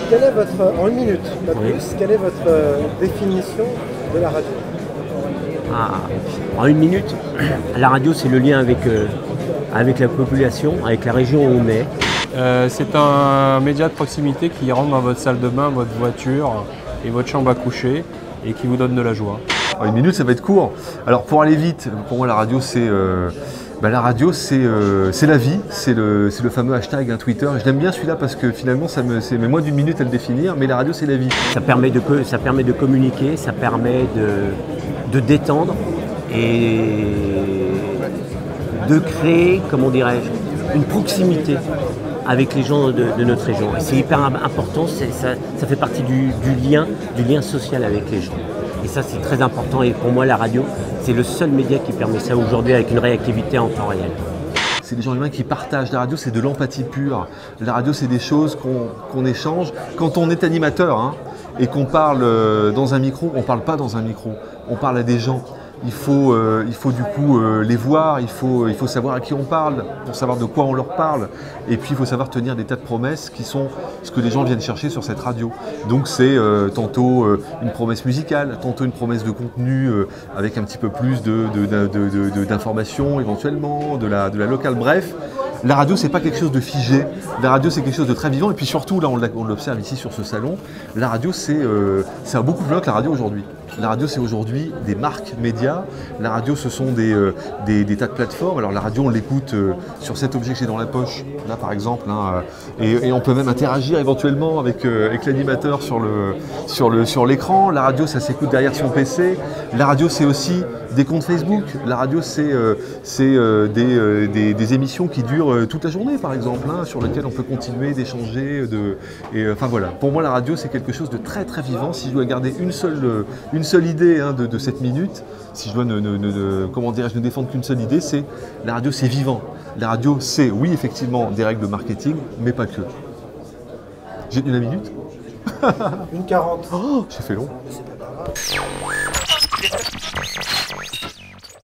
quelle est votre, en une minute, pas Oui. plus, quelle est votre définition de la radio? En une minute, la radio, c'est le lien avec la population, avec la région où on est. C'est un média de proximité qui rentre dans votre salle de bain, votre voiture et votre chambre à coucher et qui vous donne de la joie. En une minute, ça va être court. Alors pour aller vite, pour moi la radio c'est la vie, c'est le fameux hashtag Twitter. Je l'aime bien celui-là parce que finalement ça me met moins d'une minute à le définir, mais la radio c'est la vie. Ça permet de communiquer, ça permet de détendre et de créer, comment dirais-je, une proximité avec les gens de notre région. Et c'est hyper important, ça fait partie du lien social avec les gens. Et ça, c'est très important. Et pour moi, la radio, c'est le seul média qui permet ça aujourd'hui avec une réactivité en temps réel. C'est des gens humains qui partagent. La radio, c'est de l'empathie pure. La radio, c'est des choses qu'on échange. Quand on est animateur et qu'on parle dans un micro, on ne parle pas dans un micro. On parle à des gens. Il faut du coup les voir, il faut savoir à qui on parle, pour savoir de quoi on leur parle. Et puis il faut savoir tenir des tas de promesses qui sont ce que les gens viennent chercher sur cette radio. Donc c'est tantôt une promesse musicale, tantôt une promesse de contenu avec un petit peu plus d'informations éventuellement, de la locale. Bref, la radio c'est pas quelque chose de figé, la radio c'est quelque chose de très vivant. Et puis surtout, là on l'observe ici sur ce salon, la radio c'est beaucoup plus loin que la radio aujourd'hui. La radio, c'est aujourd'hui des marques médias. La radio, ce sont des tas de plateformes. Alors la radio, on l'écoute sur cet objet que j'ai dans la poche, là par exemple. Et on peut même interagir éventuellement avec l'animateur sur l'écran. La radio, ça s'écoute derrière son PC. La radio, c'est aussi des comptes Facebook. La radio, c'est des émissions qui durent toute la journée, par exemple, sur lesquelles on peut continuer d'échanger. Enfin voilà, pour moi, la radio, c'est quelque chose de très très vivant. Si je dois garder une seule idée de cette minute, si je dois ne défendre qu'une seule idée, c'est la radio, c'est vivant. La radio, c'est, oui, effectivement, des règles de marketing, mais pas que. J'ai tenu la minute. Une 40. Oh, j'ai fait long.